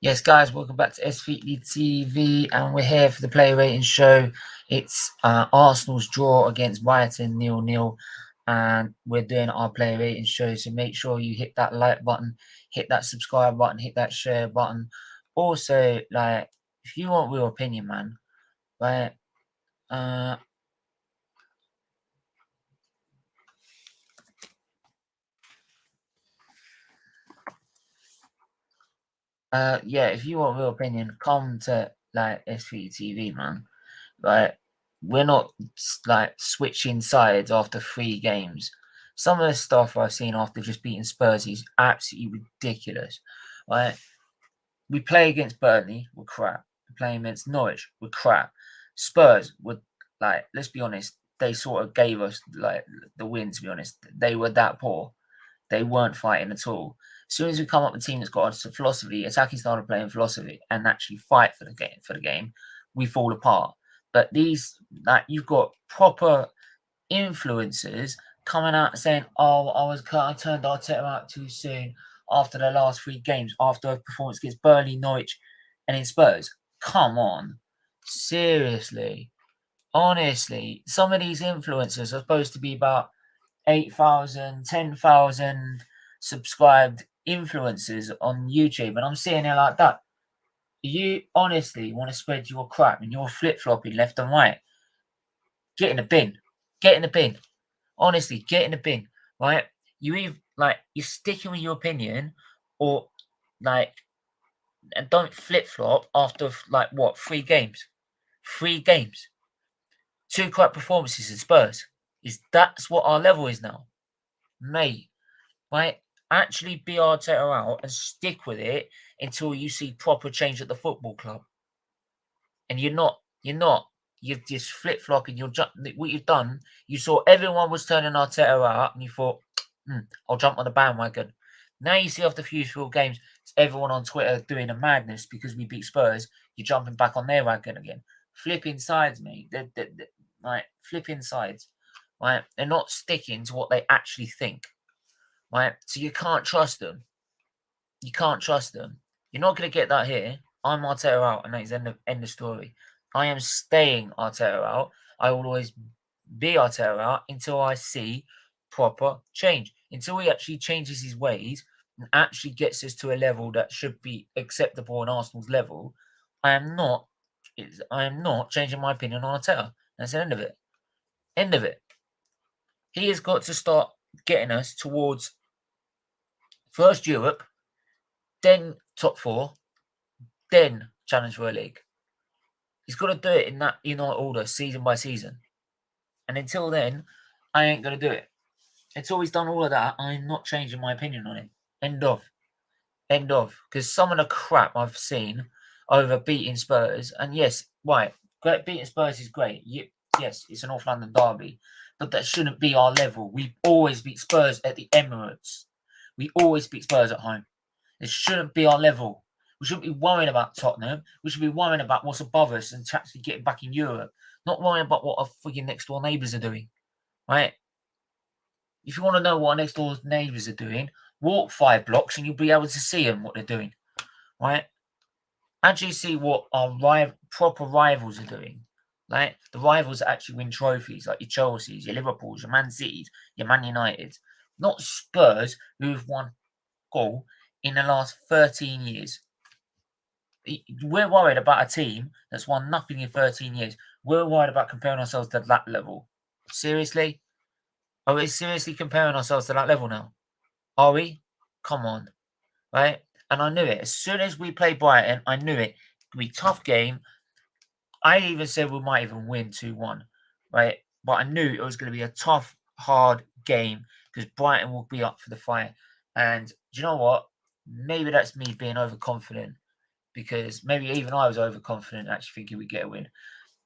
Yes, guys, welcome back to SFeatleyTV, and we're here for the player rating show. It's Arsenal's draw against Brighton 0-0, and we're doing our player rating show. So make sure you hit that like button, hit that subscribe button, hit that share button. Also, like, if you want real opinion, man, like, yeah, if you want real opinion, come to like SFeatleyTV, man. Like, we're not like switching sides after 3 games. Some of the stuff I've seen after just beating Spurs is absolutely ridiculous. Like, we play against Burnley, we're crap. We play against Norwich, we're crap. Spurs were, like, let's be honest, they sort of gave us like the win. To be honest, they were that poor. They weren't fighting at all. As soon as we come up with a team that's got a philosophy, attacking style of playing philosophy, and actually fight for the game, we fall apart. But these, like, you've got proper influencers coming out saying, "Oh, I turned Arteta out too soon after the last 3 games, after a performance against Burnley, Norwich, and in Spurs." Come on, seriously, honestly, some of these influencers are supposed to be about 8,000, 10,000 subscribed influencers on YouTube, and I'm seeing it like that. You honestly want to spread your crap and you're flip-flopping left and right. Get in the bin. Get in the bin. Honestly, get in the bin, right? You either, like, you're sticking with your opinion, or, like, and don't flip-flop after, like, what, 3 games? 3 games. 2 crap performances in Spurs. That's what our level is now? Mate, right? Actually be Arteta out and stick with it until you see proper change at the football club. And you're not. You're just flip-flopping. What you've done, you saw everyone was turning Arteta out, and you thought, I'll jump on the bandwagon. Now you see after a few games, it's everyone on Twitter doing a madness because we beat Spurs. You're jumping back on their wagon again. Flipping sides, mate. They're like, flipping sides. Right? They're not sticking to what they actually think. Right? So you can't trust them. You can't trust them. You're not going to get that here. I'm Arteta out, and that's end of story. I am staying Arteta out. I will always be Arteta out until I see proper change. Until he actually changes his ways and actually gets us to a level that should be acceptable on Arsenal's level, I am not changing my opinion on Arteta. That's the end of it. End of it. He has got to start getting us towards first Europe, then top 4, then challenge for a league. He's got to do it in that order, season by season. And until then, I ain't going to do it. Until he's done all of that, I'm not changing my opinion on him. End of. End of. Because some of the crap I've seen over beating Spurs, and yes, right, great, beating Spurs is great. Yes, it's a North London derby, but that shouldn't be our level. We always beat Spurs at the Emirates. We always beat Spurs at home. It shouldn't be our level. We shouldn't be worrying about Tottenham. We should be worrying about what's above us and actually getting back in Europe. Not worrying about what our freaking next door neighbours are doing. Right? If you want to know what our next door neighbours are doing, walk 5 blocks and you'll be able to see them, what they're doing. Right? Actually see what our proper rivals are doing. Right? The rivals that actually win trophies, like your Chelseas, your Liverpools, your Man Cities, your Man Uniteds. Not Spurs, who've won goal in the last 13 years. We're worried about a team that's won nothing in 13 years. We're worried about comparing ourselves to that level. Seriously? Are we seriously comparing ourselves to that level now? Are we? Come on. Right? And I knew it. As soon as we played Brighton, I knew it. It'd be a tough game. I even said we might even win 2-1. Right? But I knew it was going to be a tough, hard game because Brighton will be up for the fight. And do you know what? Maybe that's me being overconfident, because maybe even I was overconfident, actually thinking we'd get a win.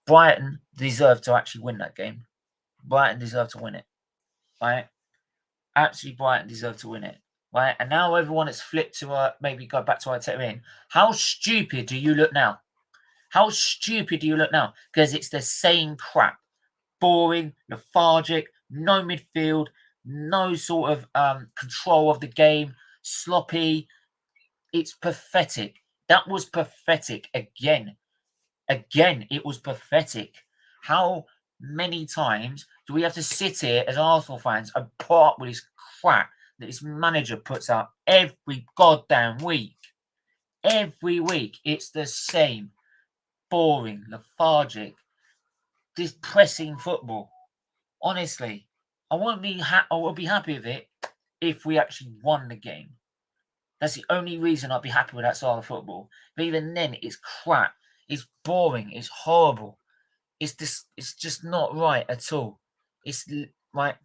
Brighton deserved to actually win that game. Brighton deserved to win it. Right? Actually, Brighton deserved to win it. Right? And now everyone has flipped to maybe go back to Arteta in. How stupid do you look now? How stupid do you look now? Because it's the same crap. Boring, lethargic, no midfield, no sort of control of the game, sloppy. It's pathetic. That was pathetic again. Again, it was pathetic. How many times do we have to sit here as Arsenal fans and put up with this crap that this manager puts out every goddamn week? Every week, it's the same. Boring, lethargic, depressing football. Honestly, I won't be I will be happy with it if we actually won the game. That's the only reason I'd be happy with that style of football. But even then, it's crap. It's boring. It's horrible. It's just not right at all. It's right.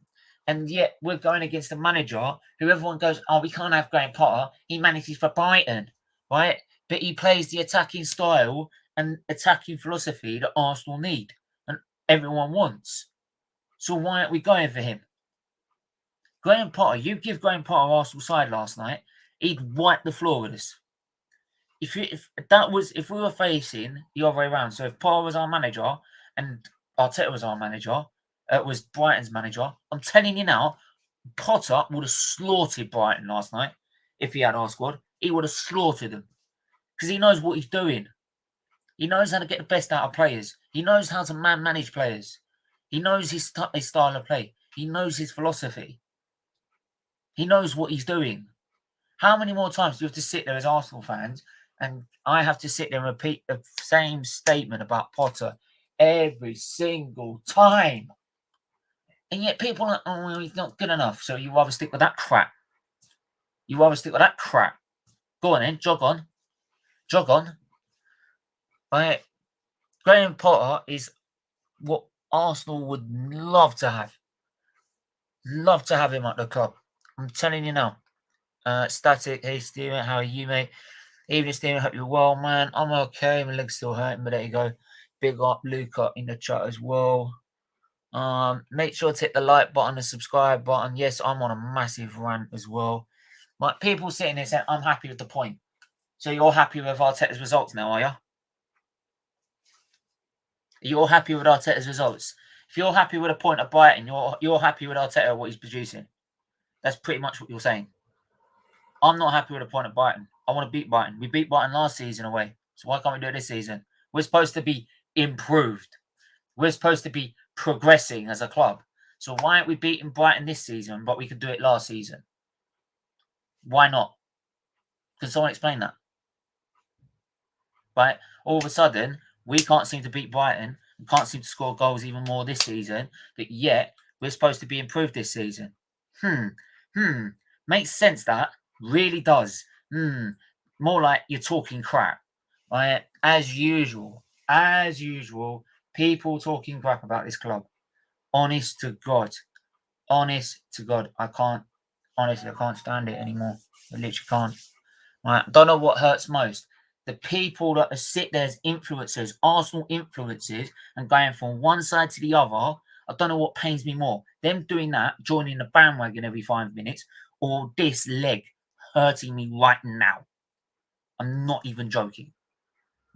And yet we're going against a manager who everyone goes, oh, we can't have Graham Potter. He manages for Brighton, right? But he plays the attacking style and attacking philosophy that Arsenal need and everyone wants. So why aren't we going for him? Graham Potter, you give Graham Potter Arsenal side last night, he'd wipe the floor with us. If we were facing the other way around, so if Potter was our manager and Arteta was our manager, it was Brighton's manager, I'm telling you now, Potter would have slaughtered Brighton last night. If he had our squad, he would have slaughtered them because he knows what he's doing. He knows how to get the best out of players. He knows how to manage players. He knows his style of play. He knows his philosophy. He knows what he's doing. How many more times do you have to sit there as Arsenal fans and I have to sit there and repeat the same statement about Potter every single time? And yet people are like, oh, well, he's not good enough, so you rather stick with that crap. You rather stick with that crap. Go on then, jog on. Jog on. Right? Graham Potter is what Arsenal would love to have. Love to have him at the club. I'm telling you now. Static, hey Steven, how are you, mate? Evening, Steven, hope you're well, man. I'm okay. My leg's still hurting, but there you go. Big up Luca in the chat as well. Make sure to hit the like button, the subscribe button. Yes, I'm on a massive rant as well. Like people sitting there saying, I'm happy with the point. So you're happy with Arteta's results now, are you? You're happy with Arteta's results. If you're happy with a point of Brighton, you're happy with Arteta, what he's producing. That's pretty much what you're saying. I'm not happy with a point of Brighton. I want to beat Brighton. We beat Brighton last season away. So why can't we do it this season? We're supposed to be improved. We're supposed to be progressing as a club. So why aren't we beating Brighton this season, but we could do it last season? Why not? Can someone explain that? Right? All of a sudden, we can't seem to beat Brighton. We can't seem to score goals even more this season. But yet, we're supposed to be improved this season. Makes sense, that. Really does. More like you're talking crap. Right? As usual, people talking crap about this club. Honest to God. I can't stand it anymore. I literally can't. Right? I don't know what hurts most. The people that sit there as influencers, Arsenal influencers, and going from one side to the other, I don't know what pains me more. Them doing that, joining the bandwagon every 5 minutes, or this leg hurting me right now. I'm not even joking.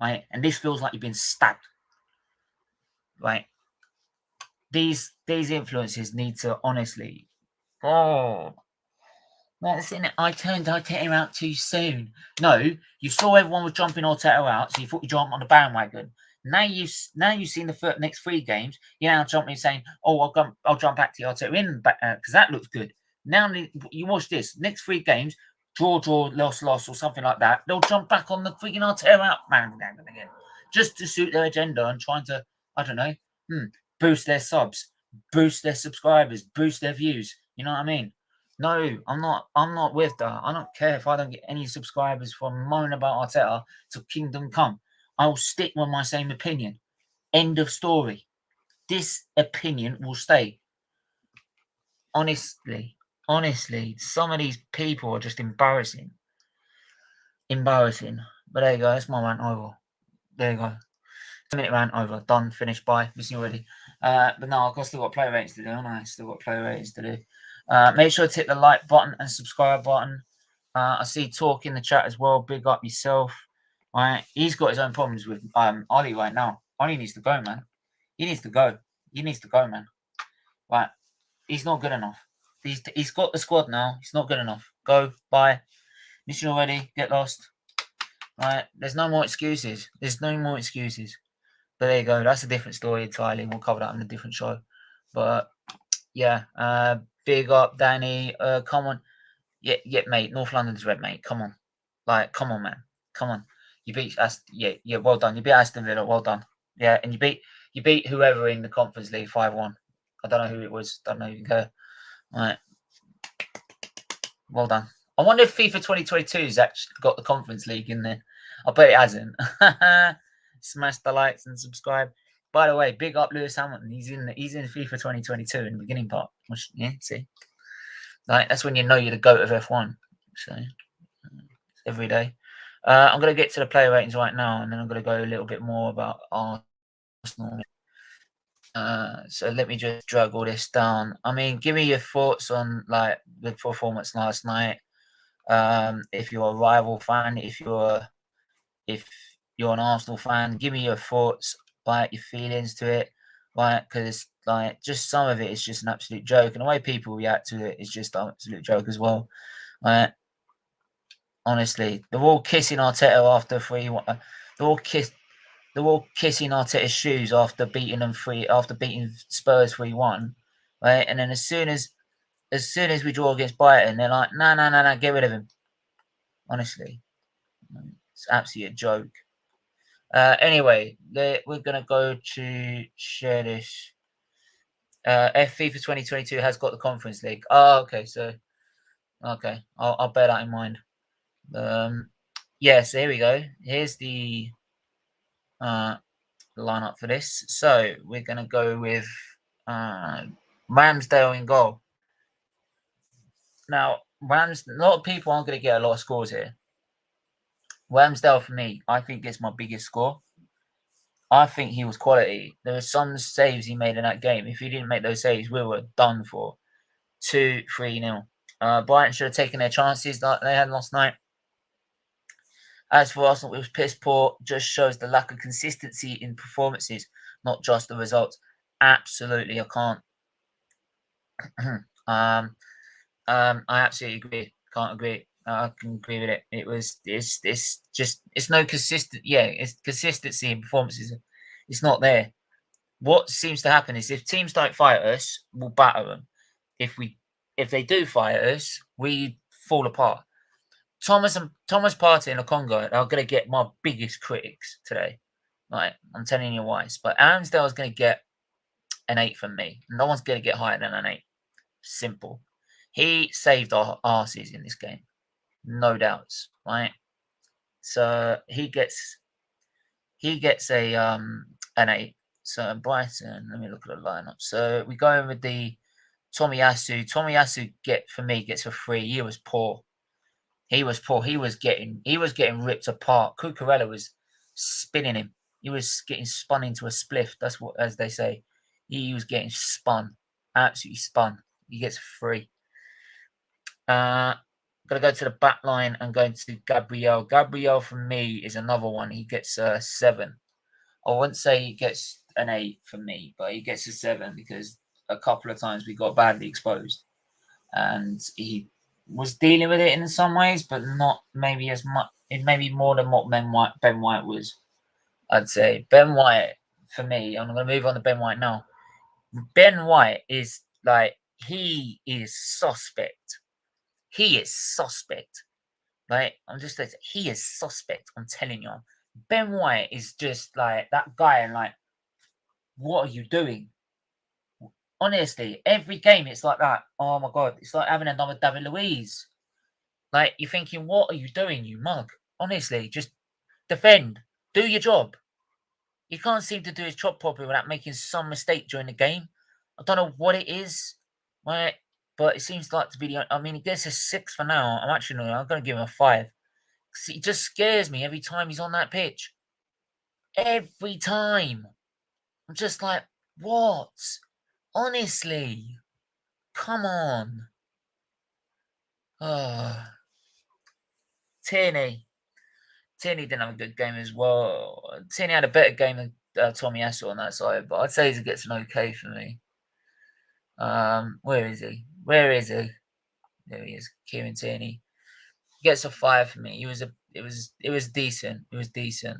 Right? And this feels like you've been stabbed. Right? These influencers need to honestly. That's in it. I turned Arteta out too soon. No, you saw everyone was jumping Arteta out, so you thought you jumped on the bandwagon. Now you've seen the next 3 games. You're now jumping saying, "Oh, I'll jump back to Arteta in because that looks good." Now you watch this next 3 games, draw, loss, or something like that. They'll jump back on the freaking Arteta out bandwagon again, just to suit their agenda and trying to, I don't know, boost their subs, boost their subscribers, boost their views. You know what I mean? No, I'm not with that. I don't care if I don't get any subscribers from moaning about Arteta till kingdom come. I'll stick with my same opinion. End of story. This opinion will stay. Honestly, some of these people are just embarrassing. Embarrassing. But there you go. That's my rant over. There you go. 2-minute rant over. Done. Finished. Bye. Missing you already. But no, I've still got player ratings to do, haven't I? Still got player ratings to do. Make sure to hit the like button and subscribe button. I see talk in the chat as well. Big up yourself. All right, he's got his own problems with Ollie right now. Ollie needs to go, man. He needs to go. He needs to go, man. Right, he's not good enough. He's got the squad now. He's not good enough. Go. Bye. Mission already. Get lost. Right? There's no more excuses. There's no more excuses. But there you go. That's a different story entirely. We'll cover that in a different show. But yeah, big up, Danny. Come on. Yeah, mate. North London's red, mate. Come on. Like, come on, man. Come on. You beat us. Yeah, well done. You beat Aston Villa. Well done. Yeah, and you beat whoever in the Conference League 5-1. I don't know who it was. Don't know who you care. Right. Well done. I wonder if FIFA 2022's actually got the Conference League in there. I bet it hasn't. Smash the likes and subscribe. By the way, big up Lewis Hamilton. He's in FIFA 2022 in the beginning part. Which, yeah, see, like that's when you know you're the goat of F1. So every day. I'm going to get to the player ratings right now, and then I'm going to go a little bit more about Arsenal. So let me just drag all this down. I mean, give me your thoughts on like the performance last night. If you're a rival fan, if you're an Arsenal fan, give me your thoughts, like your feelings to it, right? Because like just some of it is just an absolute joke, and the way people react to it is just an absolute joke as well. Right? Honestly, they're all kissing Arteta after 3-1. They're all kissing Arteta's shoes after beating Spurs 3-1, right? And then as soon as we draw against Brighton, they're like, no, get rid of him. Honestly, it's absolutely a joke. Anyway, we're gonna go to share this. FIFA 2022 has got the Conference League. Oh, okay, so okay, I'll bear that in mind. Yeah, so here we go. Here's the lineup for this. So we're gonna go with Ramsdale in goal. Now, a lot of people aren't gonna get a lot of scores here. Ramsdale for me, I think gets my biggest score. I think he was quality. There were some saves he made in that game. If he didn't make those saves, we were done for. 2-3-0. Brighton should have taken their chances that they had last night. As for Arsenal, it was piss poor. Just shows the lack of consistency in performances, not just the results. Absolutely, I can't. I absolutely agree. Can't agree. I can agree with it. It's no consistent. Yeah, it's consistency in performances. It's not there. What seems to happen is if teams don't fight us, we'll batter them. If they do fight us, we fall apart. Thomas Partey and Okonga are going to get my biggest critics today. Like, I'm telling you why. But Ramsdale is going to get an 8 from me. No one's going to get higher than an 8. Simple. He saved our arses in this game. No doubts. Right? So he gets a an 8. So Brighton, let me look at the lineup. So we go in with the Tomiyasu. Tomiyasu gets a 3. He was poor. He was poor. He was getting ripped apart. Cucurella was spinning him. He was getting spun into a spliff. That's what, as they say. He was getting spun. Absolutely spun. He gets a 3. Gonna go to the back line and going to Gabriel. Gabriel for me is another one. He gets a 7. I wouldn't say he gets an 8 from me, but he gets a 7 because a couple of times we got badly exposed, and he was dealing with it in some ways, but not maybe as much. It may be more than what Ben White was. I'd say Ben White for me. I'm going to move on to Ben White now. Ben White is like he is suspect. He is suspect. Like he is suspect. I'm telling you, Ben White is just like that guy, and like, what are you doing? Honestly, every game it's like that. Oh my god, it's like having another David Luiz. Like, you're thinking, what are you doing, you mug? Honestly, just defend. Do your job. He can't seem to do his job properly without making some mistake during the game. I don't know what it is, right? But it seems like to be the. I mean, he gets a 6 for now. I'm going to give him a 5. He just scares me every time he's on that pitch. Every time. I'm just like, what? Honestly. Come on. Tierney. Tierney didn't have a good game as well. Tierney had a better game than Tomiyasu on that side, but I'd say he gets an okay for me. Where is he? There he is. Kieran Tierney. He gets a 5 for me. it was decent. It was decent.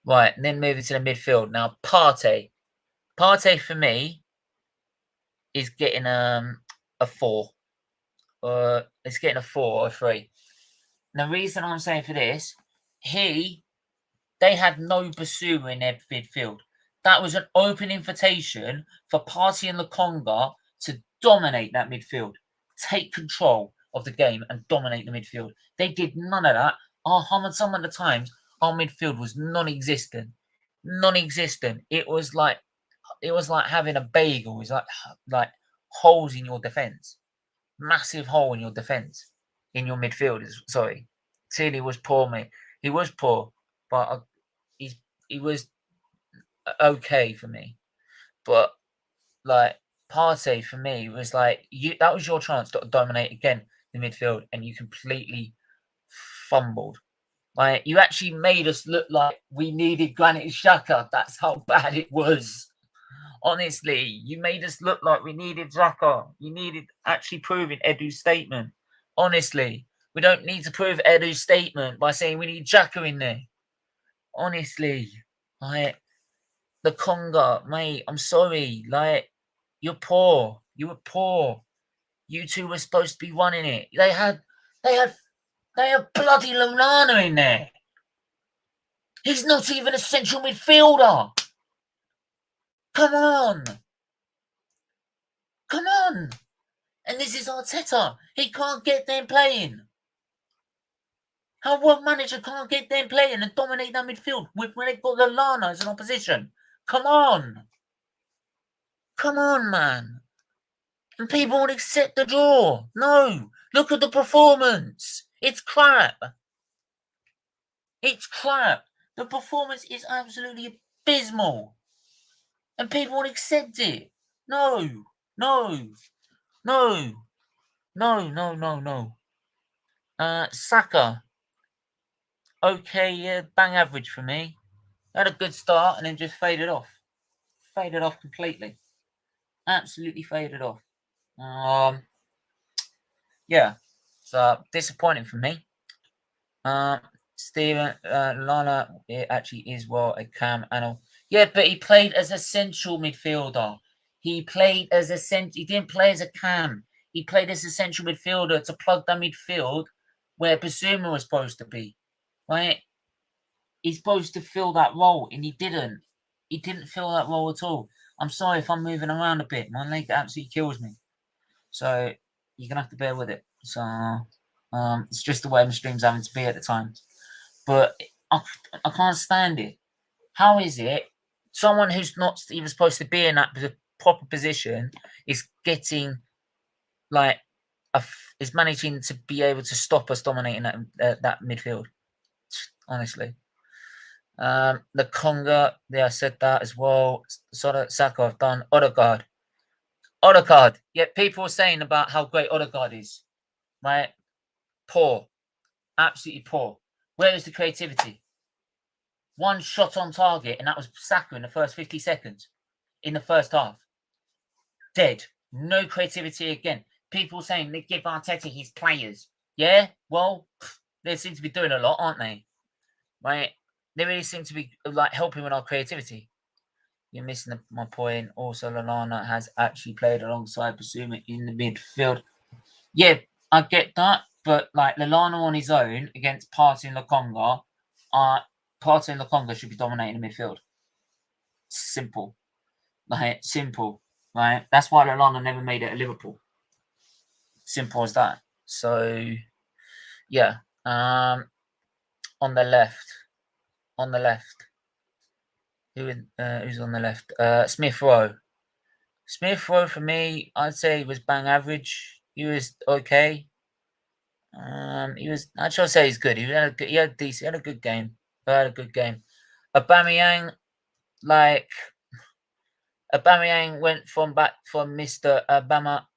Right, and then moving to the midfield. Now Partey for me is getting a 4. It's getting a 4 or a 3. And the reason I'm saying for this, they had no Basuma in their midfield. That was an open invitation for Partey and Lokonga to dominate that midfield, take control of the game and dominate the midfield. They did none of that. Some of the times our midfield was non-existent. Non-existent. It was like having a bagel. It's like holes in your defence. Massive hole in your defence. In your midfield. Sorry. Tilly was poor, mate. He was poor, but he was okay for me. But like Partey for me was like that was your chance to dominate again the midfield, and you completely fumbled. Like you actually made us look like we needed Granit Xhaka. That's how bad it was. Honestly, you made us look like we needed Xhaka. You needed actually proving Edu's statement. Honestly, we don't need to prove Edu's statement by saying we need Xhaka in there. Honestly, like the Conga, mate. I'm sorry. Like you're poor. You were poor. You two were supposed to be running it. They had bloody Lallana in there. He's not even a central midfielder. Come on. Come on. And this is Arteta. He can't get them playing. How one manager can't get them playing and dominate that midfield when they've got Lallana as an opposition? Come on. Come on, man. And people would accept the draw. No. Look at the performance. It's crap. It's crap. The performance is absolutely abysmal. And people would accept it. No. No. No. No, no, no, no. Saka. Okay, yeah, bang average for me. Had a good start and then just faded off. Faded off completely. Absolutely faded off. Yeah. So disappointing for me. Steven Lana, it actually is a cam and yeah, but he played as a central midfielder. He played as he didn't play as a cam. He played as a central midfielder to plug the midfield where Basuma was supposed to be. Right? He's supposed to fill that role, and he didn't. He didn't fill that role at all. I'm sorry if I'm moving around a bit. My leg absolutely kills me. So you're gonna have to bear with it. So it's just the way my stream's having to be at the time. But I can't stand it. How is it someone who's not even supposed to be in that proper position is getting is managing to be able to stop us dominating that midfield? Honestly. The Conga, I said that as well. Saka, I've done. Odegaard. Yeah, people are saying about how great Odegaard is. Right? Poor. Absolutely poor. Where is the creativity? One shot on target, and that was Saka in the first 50 seconds. In the first half. Dead. No creativity again. People saying they give Arteta his players. Yeah? Well, they seem to be doing a lot, aren't they? Right? They really seem to be helping with our creativity. You're missing my point. Also, Lallana has actually played alongside Basuma in the midfield. Yeah, I get that, but Lallana on his own against Partey and Lokonga, Partey and Lokonga should be dominating the midfield. Simple, simple, right? That's why Lallana never made it at Liverpool. Simple as that. So, yeah. On the left. Who's on the left? Smith Rowe. Smith Rowe for me, I'd say he was bang average. He was okay. I'd say he's good. He had a good game. Aubameyang, Aubameyang went from Mr. Obama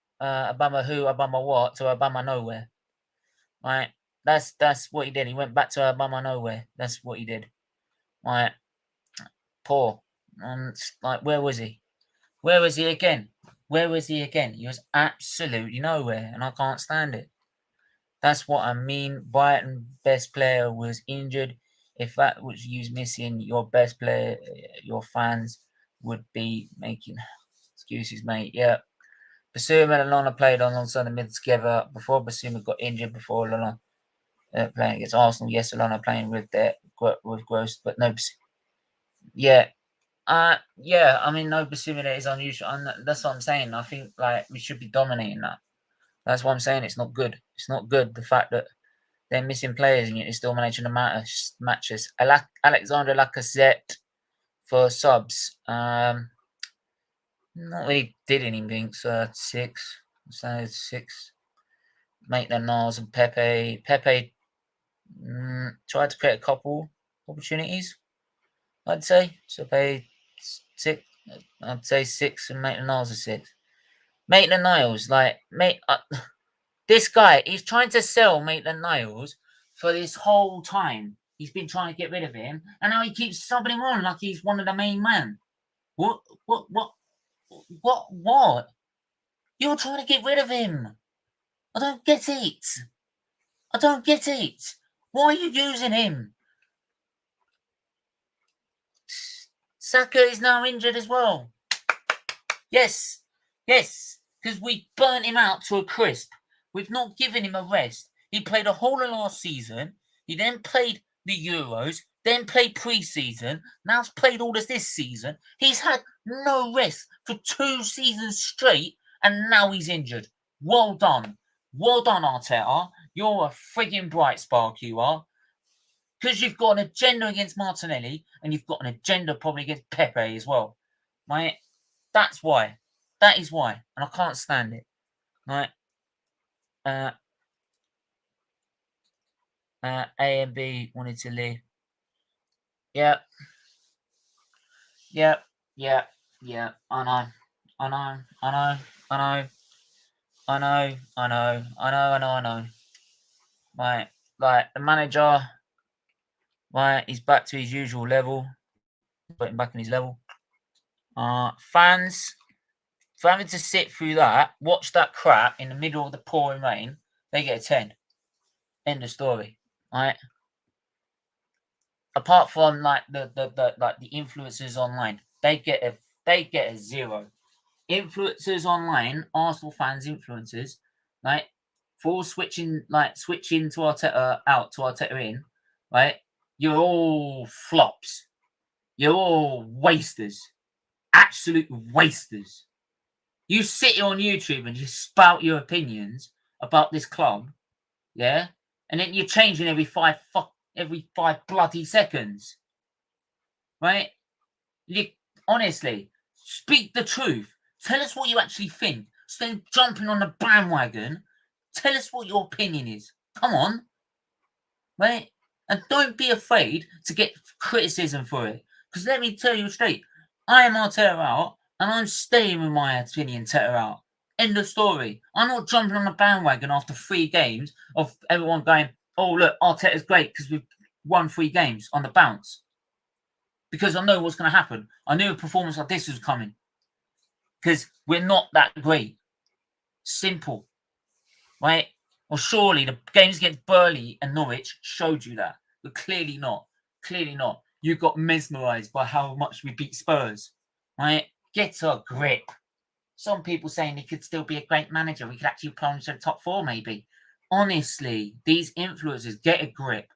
what to Obama nowhere. Right? That's what he did. He went back to Obama nowhere. That's what he did. Right? Poor. Where was he? Where was he again? He was absolutely nowhere, and I can't stand it. That's what I mean. Brighton best player was injured. If that was you missing, your best player, your fans would be making excuses, mate. Yeah. Basuma and Lallana played alongside the mid together before Basuma got injured. Before Lallana playing against Arsenal, yes, Lallana playing with Gross, but no. Yeah, yeah. I mean, no Basuma is unusual, and that's what I'm saying. I think like we should be dominating that. That's why I'm saying it's not good. It's not good. The fact that they're missing players and you're still managing to matches. Alexander Lacazette for subs. Not really did anything. So 6. So 6. Maitland-Niles and Pepe. Pepe tried to create a couple opportunities, I'd say. So Pepe 6. I'd say 6 and Maitland-Niles are 6. Maitland-Niles, like, this guy, he's trying to sell Maitland-Niles for this whole time. He's been trying to get rid of him, and now he keeps subbing him on like he's one of the main men. What? You're trying to get rid of him. I don't get it. I don't get it. Why are you using him? Saka is now injured as well. Yes, because we burnt him out to a crisp. We've not given him a rest. He played a whole of last season. He then played the Euros, then played pre-season. Now he's played all of this season. He's had no rest for 2 seasons straight, and now he's injured. Well done. Well done, Arteta. You're a frigging bright spark, you are. Because you've got an agenda against Martinelli, and you've got an agenda probably against Pepe as well. Right? That's why. That is why. And I can't stand it. Right? A and B wanted to leave. Yeah. I know. Right. Like the manager, right, he's back to his usual level. Putting back in his level. Fans, for having to sit through that, watch that crap in the middle of the pouring rain, they get a 10. End of story. Right. Apart from like the influencers online, they get a 0. Influencers online, Arsenal fans, influencers, right? For switching to Arteta out to Arteta in, right? You're all flops. You're all wasters. Absolute wasters. You sit here on YouTube and you spout your opinions about this club, yeah? And then you're changing every 5 bloody seconds. Right? Honestly, speak the truth. Tell us what you actually think. Instead of jumping on the bandwagon, tell us what your opinion is. Come on. Right? And don't be afraid to get criticism for it. Because let me tell you straight, I am Arteta out, and I'm staying with my opinion Arteta out. End of story. I'm not jumping on the bandwagon after 3 games of everyone going, oh, look, Arteta's great because we've won 3 games on the bounce. Because I know what's going to happen. I knew a performance like this was coming. Because we're not that great. Simple. Right? Well, surely the games against Burnley and Norwich showed you that. But clearly not. Clearly not. You got mesmerised by how much we beat Spurs. Right? Get a grip. Some people saying he could still be a great manager. We could actually plunge to the top 4 maybe. Honestly, these influencers, get a grip.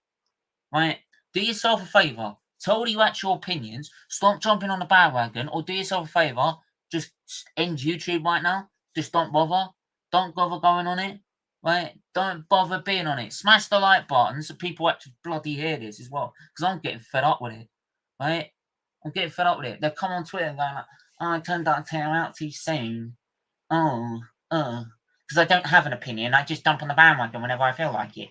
Right? Do yourself a favour. Tell you actual opinions. Stop jumping on the bandwagon, or do yourself a favour. Just end YouTube right now. Just don't bother. Don't bother going on it. Right? Don't bother being on it. Smash the like button so people actually bloody hear this as well. Because I'm getting fed up with it. Right? I'm getting fed up with it. They'll come on Twitter and going like, oh, I turned that tail out too soon. Because I don't have an opinion. I just dump on the bandwagon whenever I feel like it.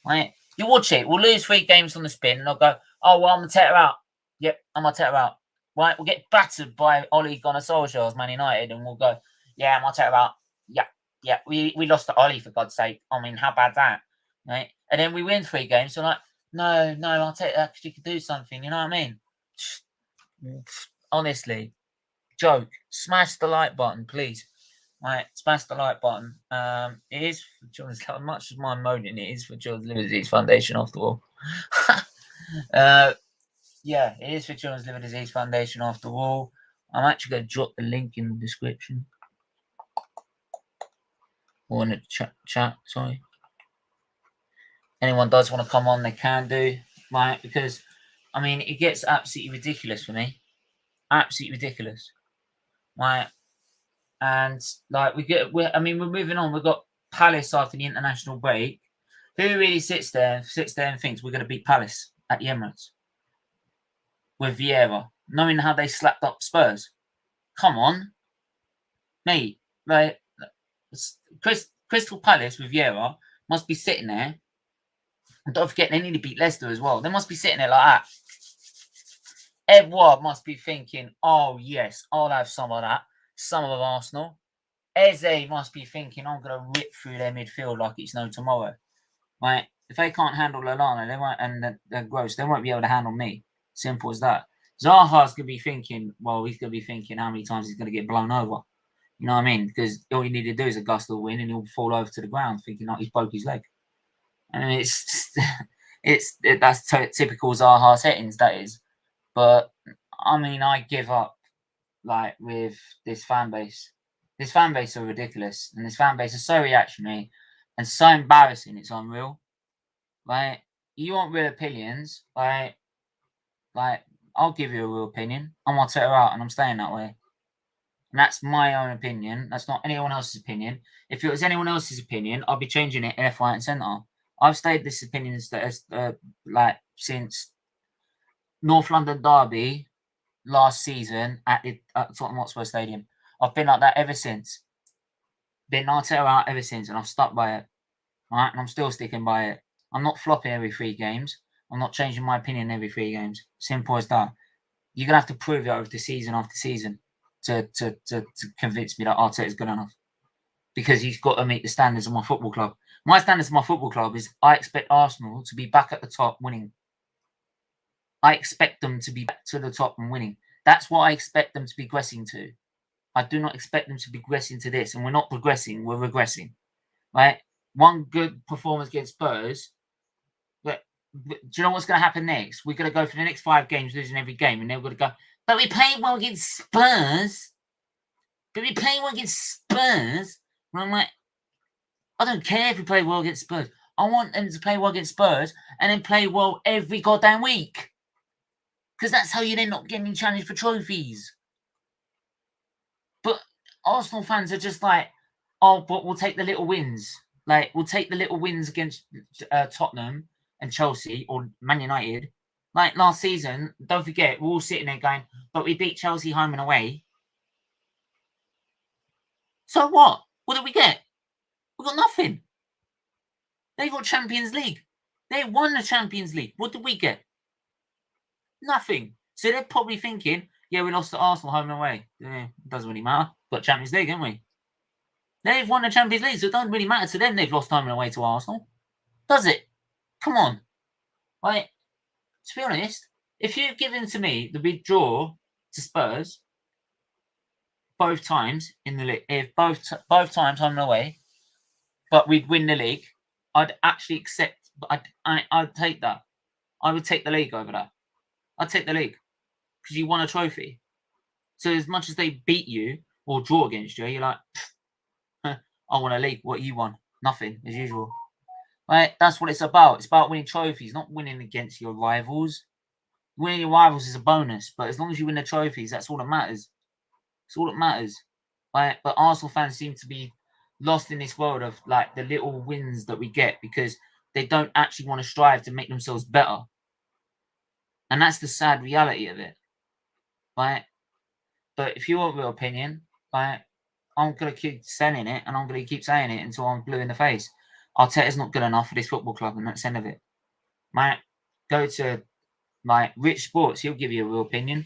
Right? You watch it. We'll lose 3 games on the spin, and I'll go, oh, well, I'm Arteta out. Yep, I'm Arteta out. Right? We'll get battered by Ole Gunnar Solskjaer's Man United, and we'll go, yeah, I'm Arteta out. Yeah. We lost to Ole, for God's sake. I mean, how bad's that? Right? And then we win 3 games, so like, no, Arteta actually could do something. You know what I mean? Honestly, joke. Smash the like button, please. Right, smash the like button. It is for Children's, as much as my moaning, it is for Children's Liver Disease Foundation after all. Yeah, it is for Children's Liver Disease Foundation after all. I'm actually going to drop the link in the description. Or in the chat, sorry. Anyone does want to come on, they can do. Right, because, I mean, it gets absolutely ridiculous for me. Absolutely ridiculous. Right. And, like, we're moving on. We've got Palace after the international break. Who really sits there and thinks we're going to beat Palace at the Emirates with Vieira, knowing how they slapped up Spurs? Come on, mate. Like, Crystal Palace with Vieira must be sitting there. And don't forget, they nearly beat Leicester as well. They must be sitting there like that. Edouard must be thinking, oh, yes, I'll have some of that. Some of Arsenal. Eze must be thinking, I'm going to rip through their midfield like it's no tomorrow. Right? If they can't handle Lallana, they won't, and they're gross, they won't be able to handle me. Simple as that. Zaha's going to be thinking, well, he's going to be thinking how many times he's going to get blown over. You know what I mean? Because all you need to do is a gust of wind and he'll fall over to the ground thinking like he's broke his leg. I mean, that's typical Zaha settings, that is. But, I mean, I give up, like, with this fan base. This fan base are ridiculous. And this fan base is so reactionary and so embarrassing, it's unreal. Like, you want real opinions, like, I'll give you a real opinion. I'm going to take her out and I'm staying that way. And that's my own opinion. That's not anyone else's opinion. If it was anyone else's opinion, I'd be changing it left, right, and centre. I've stayed this opinion since North London Derby last season at Tottenham Hotspur Stadium. I've been like that ever since. Been Arteta out ever since, and I've stuck by it. Right, and I'm still sticking by it. I'm not flopping every 3 games. I'm not changing my opinion every 3 games. Simple as that. You're gonna have to prove it over the season after season to convince me that Arteta is good enough. Because he's got to meet the standards of my football club. My standards of my football club is I expect Arsenal to be back at the top winning. I expect them to be back to the top and winning. That's what I expect them to be progressing to. I do not expect them to be progressing to this. And we're not progressing, we're regressing. Right? One good performance against Spurs. But do you know what's going to happen next? We're going to go for the next 5 games, losing every game. And then we're going to go, but we played well against Spurs. But we played well against Spurs. And I'm like, I don't care if we play well against Spurs. I want them to play well against Spurs and then play well every goddamn week. Because that's how you're then not getting challenged for trophies. But Arsenal fans are just like, oh, but we'll take the little wins. Like, we'll take the little wins against Tottenham and Chelsea or Man United. Like last season, don't forget, we're all sitting there going, but we beat Chelsea home and away. So what? What did we get? We got nothing. They got Champions League. They won the Champions League. What did we get? Nothing. So they're probably thinking, yeah, we lost to Arsenal home and away. It doesn't really matter. Got Champions League, haven't we? They've won the Champions League, so it doesn't really matter to them they've lost home and away to Arsenal. Does it? Come on. Like, to be honest, if you've given to me the big draw to Spurs both times in the league, if both times home and away, but we'd win the league, I'd actually accept. I'd take that. I would take the league over that. I'd take the league because you won a trophy. So as much as they beat you or draw against you, you're like, I want a league. What you won? Nothing, as usual. Right? That's what it's about. It's about winning trophies, not winning against your rivals. Winning your rivals is a bonus, but as long as you win the trophies, that's all that matters. It's all that matters. Right? But Arsenal fans seem to be lost in this world of like the little wins that we get because they don't actually want to strive to make themselves better. And that's the sad reality of it. Right? But if you want real opinion, right, I'm going to keep saying it and I'm going to keep saying it until I'm blue in the face. Arteta's not good enough for this football club and that's the end of it. Right? Go to Rich Sports, he'll give you a real opinion.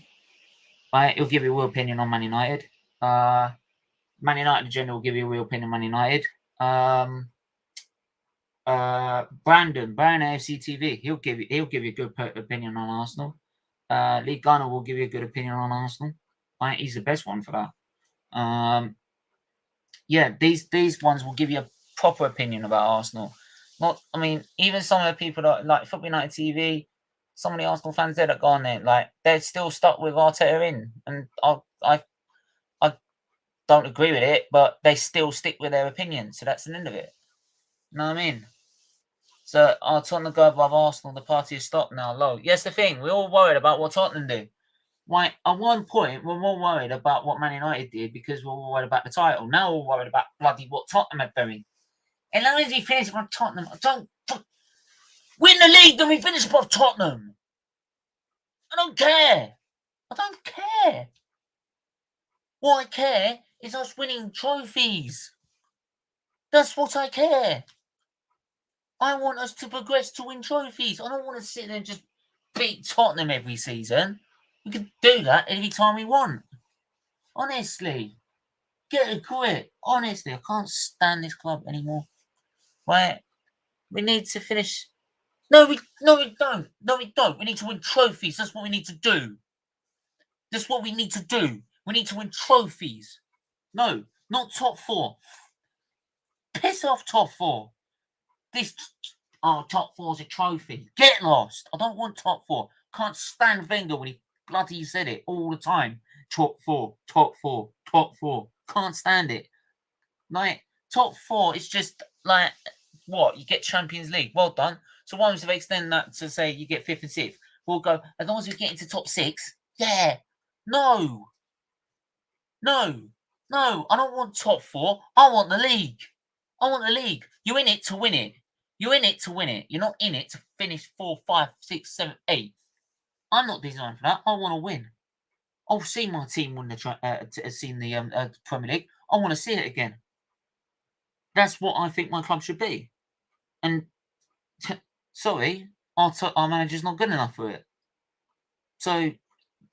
Right? He'll give you a real opinion on Man United. Man United in general will give you a real opinion on Man United. Brandon AFC TV, he'll give you a good opinion on Arsenal. Lee Gunner will give you a good opinion on Arsenal. Right? He's the best one for that. yeah, these ones will give you a proper opinion about Arsenal. Not, I mean, even some of the people that like Football United TV, some of the Arsenal fans there that go on there, like they're still stuck with Arteta in, and I don't agree with it, but they still stick with their opinion. So that's the end of it. You know what I mean? So Tottenham go above Arsenal. The party is stopped now. Low. Yes, the thing we're all worried about what Tottenham do. Why? At one point, we're more worried about what Man United did because we're all worried about the title. Now we're worried about bloody what Tottenham are doing. And long as he finishes above Tottenham, I don't win the league. Then we finish above Tottenham. I don't care. I don't care. What I care is us winning trophies. That's what I care. I want us to progress to win trophies. I don't want to sit there and just beat Tottenham every season. We could do that every time we want. Honestly. Get a grip. Honestly, I can't stand this club anymore. Right? We need to finish. No, we don't. No, we don't. We need to win trophies. That's what we need to do. That's what we need to do. We need to win trophies. No, not top four. Piss off top four. This top four's a trophy. Get lost. I don't want top four. Can't stand Wenger when he bloody said it all the time. Top four, top four, top four. Can't stand it. Like, top four is just like what? You get Champions League. Well done. So why don't they extend that to say you get fifth and sixth? We'll go, as long as we get into top six. Yeah. No. No. No. I don't want top four. I want the league. I want the league. You're in it to win it. You're in it to win it. You're not in it to finish 4, 5, 6, 7, 8. I'm not designed for that. I want to win. I've seen my team win the Premier League. I want to see it again. That's what I think my club should be. And sorry, our manager's not good enough for it. So,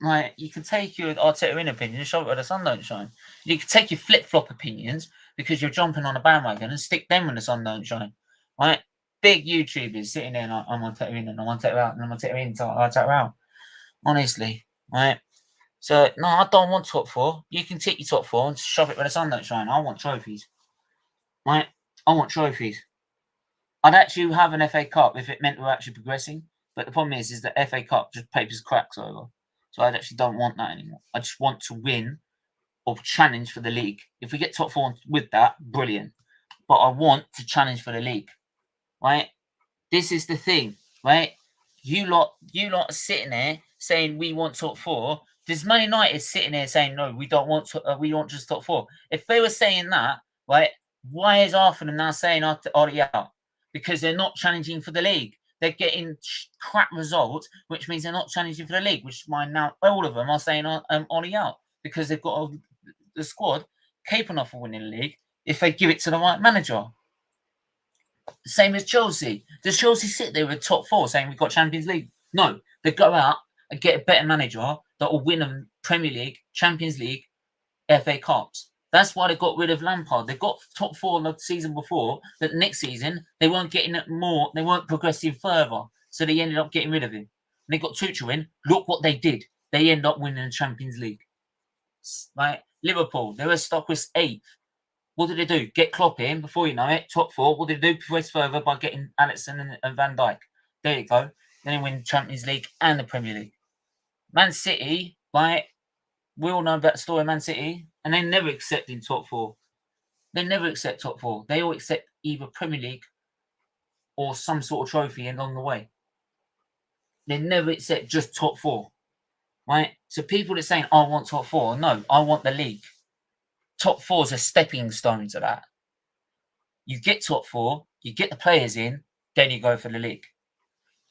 like, you can take your Arteta in opinion and shove it where the sun don't shine. You can take your flip-flop opinions because you're jumping on a bandwagon and stick them when the sun don't shine. Right? Big YouTubers sitting there like, I'm Arteta in and I'm Arteta out and I'm Arteta in, Arteta out. Honestly, right? So, no, I don't want top four. You can take your top four and shove it where the sun don't shine. I want trophies. Right? I want trophies. I'd actually have an FA Cup if it meant we're actually progressing. But the problem is the FA Cup just papers cracks over. So I actually don't want that anymore. I just want to win or challenge for the league. If we get top four with that, brilliant. But I want to challenge for the league. Right? This is the thing, right? You lot are sitting there saying we want top four. There's Man United sitting there saying no, we don't want we want just top four. If they were saying that, right, why is half of them now saying Ollie out? Because they're not challenging for the league. They're getting crap results, which means they're not challenging for the league. Which is why now all of them are saying Ollie out because they've got the squad capable of winning the league if they give it to the right manager. Same as Chelsea. Does Chelsea sit there with top four saying we've got Champions League? No. They go out and get a better manager that will win them Premier League, Champions League, FA Cups. That's why they got rid of Lampard. They got top four the season before, but next season they weren't getting it more. They weren't progressing further. So they ended up getting rid of him. And they got Tuchel in. Look what they did. They end up winning the Champions League. Right? Liverpool, they were stuck with 8th. What did they do? Get Klopp in before you know it. Top four. What did they do? Progress further by getting Alisson and Van Dijk. There you go. Then they win Champions League and the Premier League. Man City, right? We all know about the story of Man City, and they never accept in top four. They never accept top four. They all accept either Premier League or some sort of trophy along the way. They never accept just top four, right? So people that are saying, I want top four. No, I want the league. Top four is a stepping stone to that. You get top four, you get the players in, then you go for the league.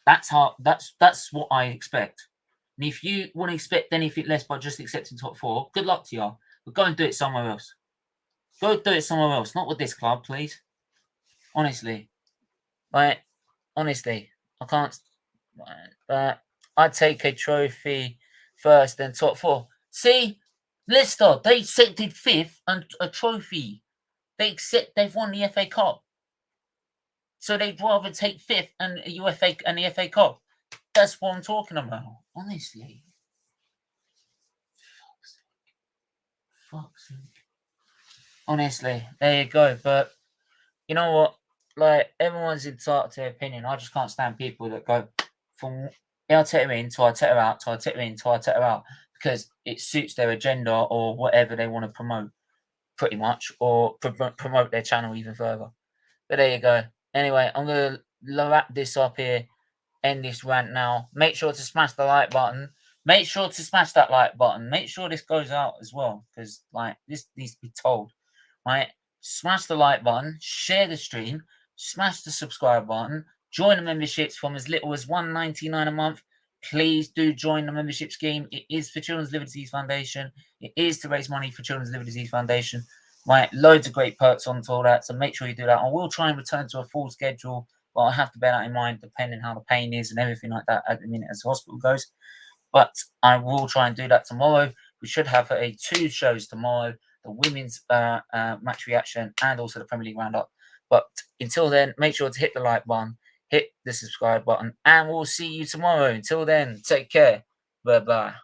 That's what I expect. And if you want to expect anything less by just accepting top four, good luck to you. But go and do it somewhere else. Go do it somewhere else, not with this club, please. Honestly. Like, honestly, I can't. But I'd take a trophy first, then top four. See, Leicester, they accepted 5th and a trophy. They've won the FA Cup. So they'd rather take 5th and the FA Cup. That's what I'm talking about. Honestly. Fuck's sake. Honestly, there you go. But you know what? Like, everyone's entitled to their opinion. I just can't stand people that go from Arteta in to Arteta out to Arteta in to Arteta out because it suits their agenda or whatever they want to promote, pretty much, or promote their channel even further. But there you go. Anyway, I'm going to wrap this up here, end this rant now. Make sure to smash the like button. Make sure to smash that like button. Make sure this goes out as well because, like, this needs to be told. Right? Smash the like button, share the stream, smash the subscribe button, join the memberships from as little as $1.99 a month. Please do join the membership scheme. It is for Children's Liver Disease Foundation. It is to raise money for Children's Liver Disease Foundation. Right, loads of great perks on to all that, so make sure you do that. I will try and return to a full schedule, but I have to bear that in mind depending how the pain is and everything like that at the minute as the hospital goes. But I will try and do that tomorrow. We should have 2 shows tomorrow, the women's match reaction and also the Premier League roundup. But until then, make sure to hit the like button, hit the subscribe button, and we'll see you tomorrow. Until then, take care. Bye-bye.